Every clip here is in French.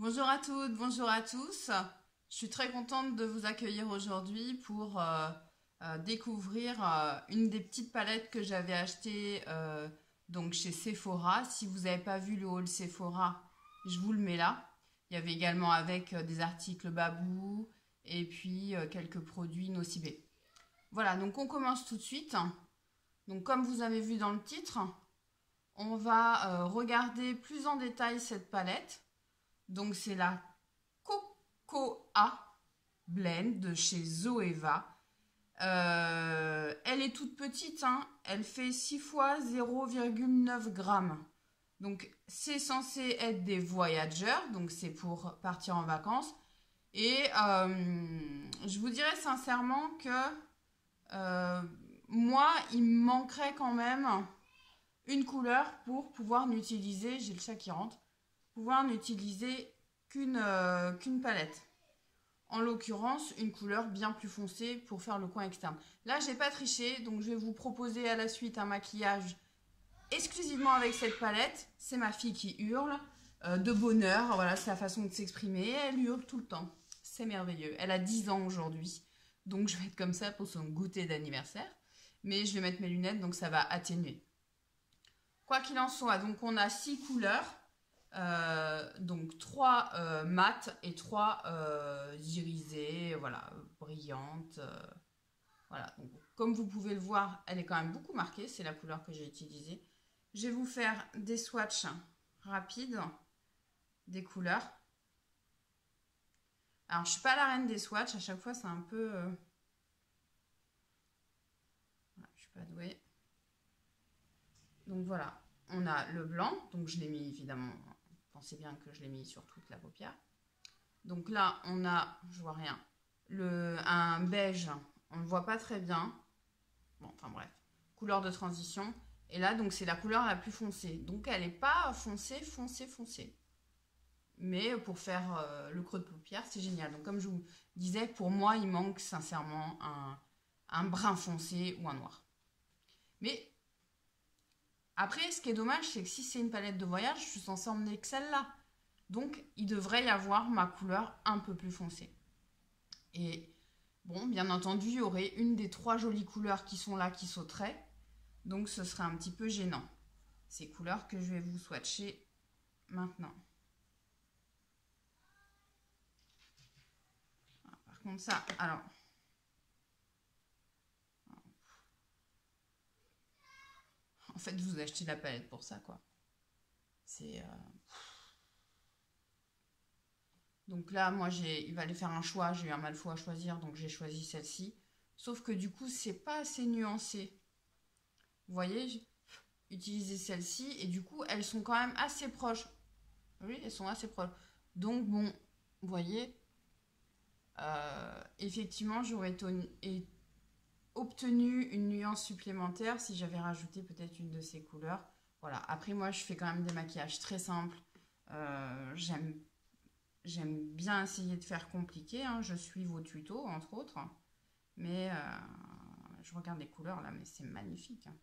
Bonjour à toutes, bonjour à tous. Je suis très contente de vous accueillir aujourd'hui pour découvrir une des petites palettes que j'avais achetées donc chez Sephora. Si vous n'avez pas vu le haul Sephora, je vous le mets là. Il y avait également avec des articles Babou et puis quelques produits Nocibé. Voilà, donc on commence tout de suite. Donc comme vous avez vu dans le titre, on va regarder plus en détail cette palette. Donc c'est la Cocoa Blend de chez Zoeva. Elle est toute petite, hein. Elle fait 6 fois 0,9 grammes. Donc c'est censé être des voyageurs, donc c'est pour partir en vacances. Et je vous dirais sincèrement que moi, il me manquerait quand même une couleur pour pouvoir n'utiliser, j'ai le chat qui rentre, pouvoir n'utiliser qu'une palette. En l'occurrence, une couleur bien plus foncée pour faire le coin externe. Là, j'ai pas triché, donc je vais vous proposer à la suite un maquillage exclusivement avec cette palette. C'est ma fille qui hurle de bonheur. Voilà, c'est la façon de s'exprimer. Elle hurle tout le temps. C'est merveilleux. Elle a 10 ans aujourd'hui, donc je vais être comme ça pour son goûter d'anniversaire. Mais je vais mettre mes lunettes, donc ça va atténuer. Quoi qu'il en soit, donc on a 6 couleurs. Donc 3 mat et 3 irisées, voilà, brillantes. Voilà, donc, comme vous pouvez le voir, elle est quand même beaucoup marquée, c'est la couleur que j'ai utilisée. Je vais vous faire des swatchs rapides des couleurs. Alors je suis pas la reine des swatchs, à chaque fois c'est un peu... Voilà, je suis pas douée. Donc voilà, on a le blanc, donc je l'ai mis évidemment... Pensez bien que je l'ai mis sur toute la paupière. Donc là, on a, je vois rien, un beige, on ne le voit pas très bien. Bon, enfin bref, couleur de transition. Et là, donc c'est la couleur la plus foncée. Donc elle n'est pas foncée. Mais pour faire le creux de paupière, c'est génial. Donc comme je vous disais, pour moi, il manque sincèrement un brun foncé ou un noir. Mais... Après, ce qui est dommage, c'est que si c'est une palette de voyage, je suis censée emmener que celle-là. Donc, il devrait y avoir ma couleur un peu plus foncée. Et bon, bien entendu, il y aurait une des 3 jolies couleurs qui sont là qui sauteraient. Donc, ce serait un petit peu gênant. Ces couleurs que je vais vous swatcher maintenant. Par contre, ça, alors... En fait, vous achetez la palette pour ça, quoi. C'est... Donc là, moi, il fallait faire un choix. J'ai eu un mal fou à choisir, donc j'ai choisi celle-ci. Sauf que du coup, c'est pas assez nuancé. Vous voyez, j'ai utilisé celle-ci et du coup, elles sont quand même assez proches. Oui, elles sont assez proches. Donc bon, vous voyez, effectivement, j'aurais obtenu une nuance supplémentaire si j'avais rajouté peut-être une de ces couleurs. Voilà, après moi je fais quand même des maquillages très simples. J'aime bien essayer de faire compliqué, hein. Je suis vos tutos entre autres. Mais je regarde les couleurs là, mais c'est magnifique, hein.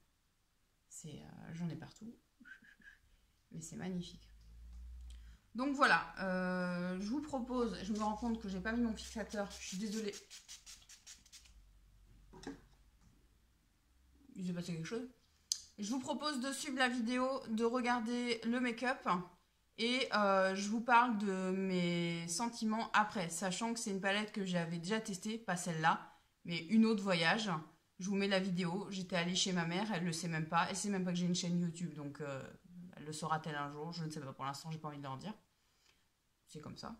J'en ai partout. Mais c'est magnifique. Donc voilà, je vous propose, je me rends compte que j'ai pas mis mon fixateur, je suis désolée. Il s'est passé quelque chose. Je vous propose de suivre la vidéo, de regarder le make-up et je vous parle de mes sentiments après, sachant que c'est une palette que j'avais déjà testée, pas celle-là, mais une autre voyage. Je vous mets la vidéo, j'étais allée chez ma mère, elle ne le sait même pas, elle sait même pas que j'ai une chaîne YouTube, donc elle le saura-t-elle un jour, je ne sais pas, pour l'instant j'ai pas envie de leur dire. C'est comme ça.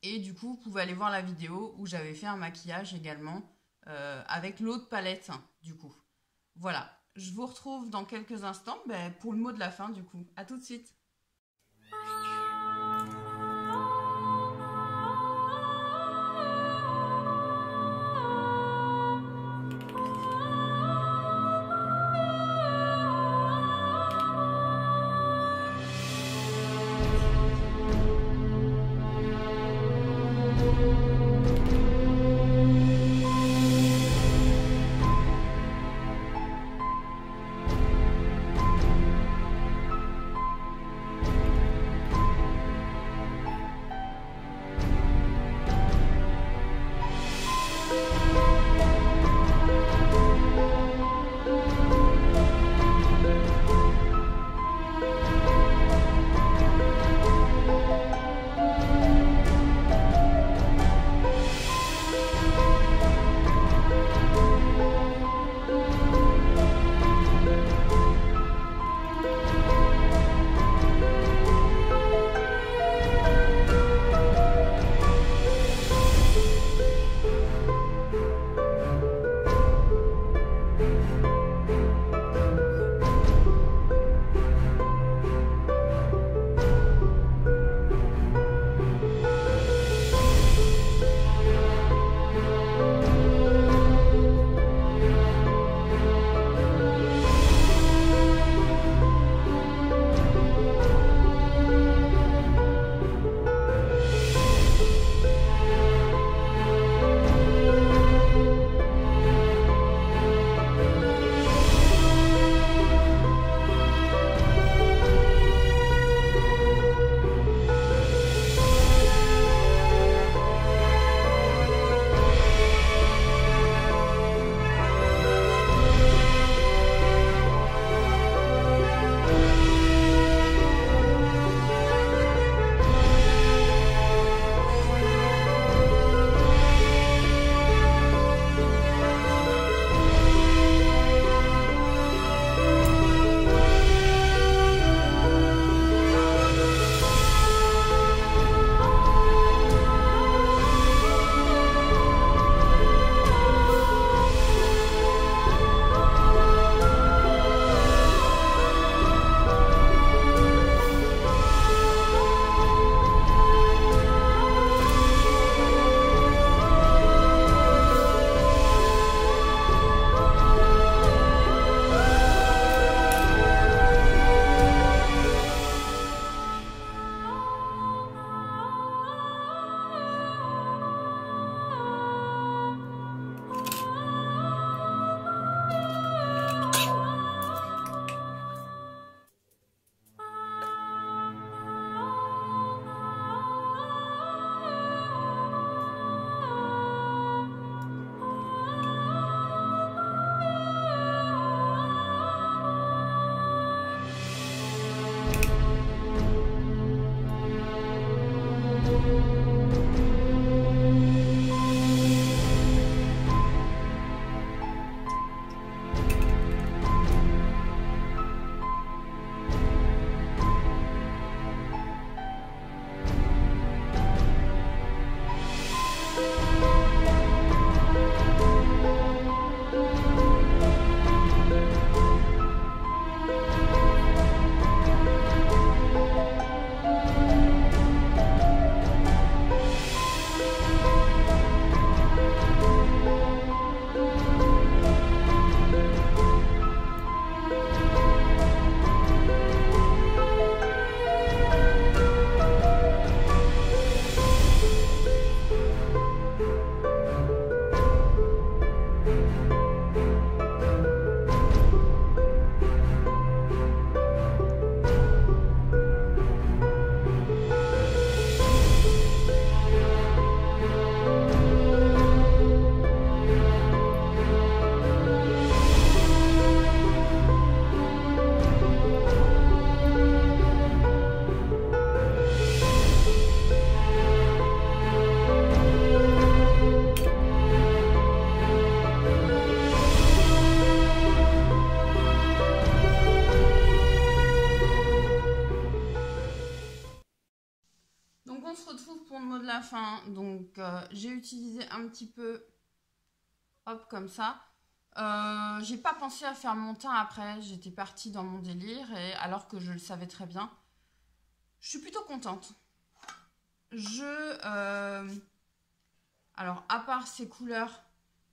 Et du coup, vous pouvez aller voir la vidéo où j'avais fait un maquillage également avec l'autre palette, du coup. Voilà, je vous retrouve dans quelques instants pour le mot de la fin du coup. À tout de suite. Donc, j'ai utilisé un petit peu, hop, comme ça. J'ai pas pensé à faire mon teint après. J'étais partie dans mon délire, et alors que je le savais très bien. Je suis plutôt contente. Alors, à part ces couleurs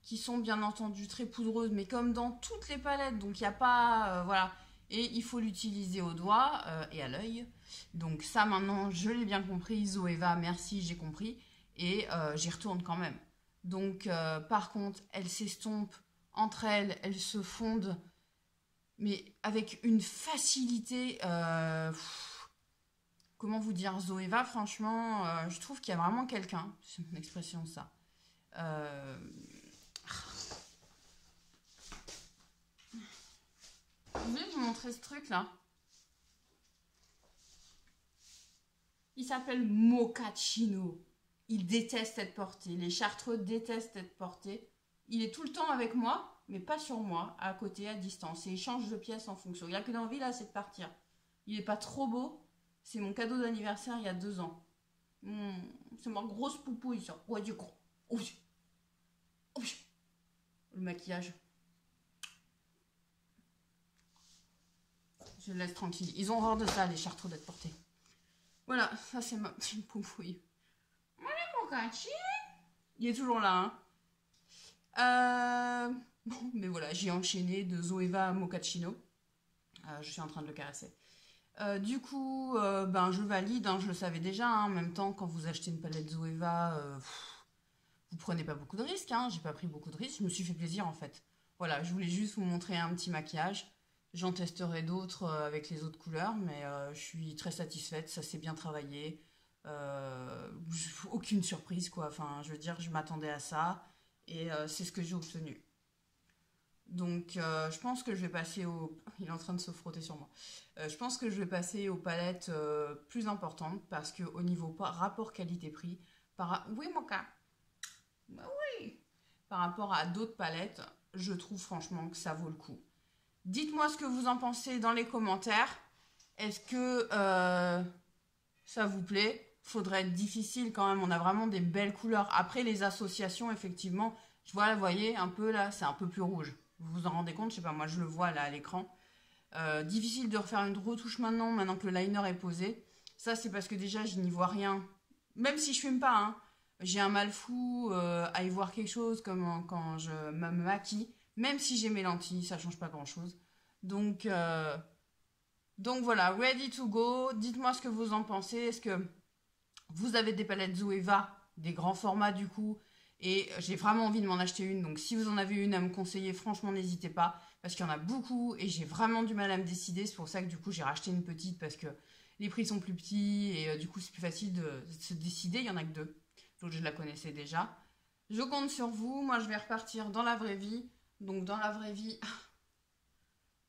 qui sont bien entendu très poudreuses, mais comme dans toutes les palettes, donc il n'y a pas... voilà. Et il faut l'utiliser au doigt et à l'œil. Donc ça, maintenant, je l'ai bien compris. Zoeva, merci, j'ai compris. Et j'y retourne quand même. Donc, par contre, elles s'estompent entre elles, elles se fondent, mais avec une facilité... comment vous dire, Zoeva, franchement, je trouve qu'il y a vraiment quelqu'un. C'est mon expression, ça. Je voulais vous montrer ce truc là. Il s'appelle Mochaccino. Il déteste être porté. Les Chartreux détestent être portés. Il est tout le temps avec moi, mais pas sur moi, à côté, à distance. Et il change de pièce en fonction. Il a que d'envie là, c'est de partir. Il est pas trop beau. C'est mon cadeau d'anniversaire il y a 2 ans. C'est ma grosse poupouille ça. Ouais, du gros. Le maquillage. Je le laisse tranquille. Ils ont horreur de ça, les Chartreux, d'être portés. Voilà, ça c'est ma petite poupouille. Voilà mon gâchis. Il est toujours là, hein. Bon, mais voilà, j'ai enchaîné de Zoeva à Mochaccino. Je suis en train de le caresser. Du coup, ben, je valide, hein, je le savais déjà. Hein, en même temps, quand vous achetez une palette Zoeva, vous prenez pas beaucoup de risques. Hein, j'ai pas pris beaucoup de risques, je me suis fait plaisir en fait. Voilà, je voulais juste vous montrer un petit maquillage. J'en testerai d'autres avec les autres couleurs, mais je suis très satisfaite, ça s'est bien travaillé. Aucune surprise, quoi. Enfin, je veux dire, je m'attendais à ça, et c'est ce que j'ai obtenu. Donc, je pense que je vais passer au... Il est en train de se frotter sur moi. Je pense que je vais passer aux palettes plus importantes, parce qu'au niveau rapport qualité-prix, oui, mon cas. Bah oui. Par rapport à d'autres palettes, je trouve franchement que ça vaut le coup. Dites-moi ce que vous en pensez dans les commentaires. Est-ce que ça vous plaît? Faudrait être difficile quand même. On a vraiment des belles couleurs. Après, les associations, effectivement, je vois, vous voyez, un peu là, c'est un peu plus rouge. Vous vous en rendez compte? Je sais pas, moi je le vois là à l'écran. Difficile de refaire une retouche maintenant que le liner est posé. Ça, c'est parce que déjà, je n'y vois rien. Même si je fume pas, hein. J'ai un mal fou à y voir quelque chose comme quand je me maquille. Même si j'ai mes lentilles, ça change pas grand chose. Donc voilà, ready to go. Dites-moi ce que vous en pensez. Est-ce que vous avez des palettes Zoeva, des grands formats du coup? Et j'ai vraiment envie de m'en acheter une. Donc si vous en avez une à me conseiller, franchement, n'hésitez pas. Parce qu'il y en a beaucoup et j'ai vraiment du mal à me décider. C'est pour ça que du coup, j'ai racheté une petite parce que les prix sont plus petits. Et du coup, c'est plus facile de se décider. Il n'y en a que 2. Donc je la connaissais déjà. Je compte sur vous. Moi, je vais repartir dans la vraie vie. Donc dans la vraie vie,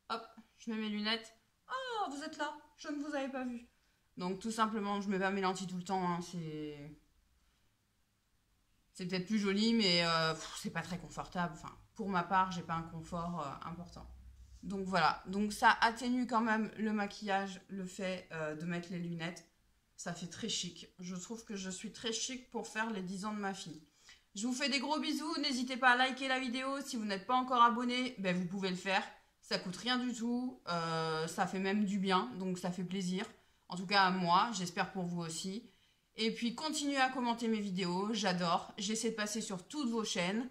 hop, je mets mes lunettes. Oh, vous êtes là, je ne vous avais pas vu. Donc tout simplement, je mets pas mes lentilles tout le temps. Hein, c'est peut-être plus joli, mais c'est pas très confortable. Enfin, pour ma part, j'ai pas un confort important. Donc voilà, donc ça atténue quand même le maquillage, le fait de mettre les lunettes. Ça fait très chic. Je trouve que je suis très chic pour faire les 10 ans de ma fille. Je vous fais des gros bisous, n'hésitez pas à liker la vidéo, si vous n'êtes pas encore abonné, ben vous pouvez le faire, ça coûte rien du tout, ça fait même du bien, donc ça fait plaisir, en tout cas à moi, j'espère pour vous aussi. Et puis continuez à commenter mes vidéos, j'adore, j'essaie de passer sur toutes vos chaînes.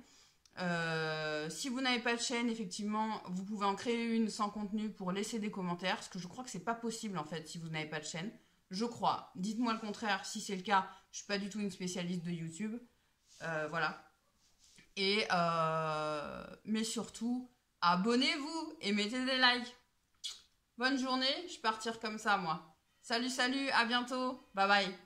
Si vous n'avez pas de chaîne, effectivement, vous pouvez en créer une sans contenu pour laisser des commentaires, parce que je crois que c'est pas possible en fait si vous n'avez pas de chaîne, je crois. Dites-moi le contraire si c'est le cas, je suis pas du tout une spécialiste de YouTube. Voilà. Et mais surtout, abonnez-vous et mettez des likes. Bonne journée, je vais partir comme ça moi. Salut, salut, à bientôt. Bye bye.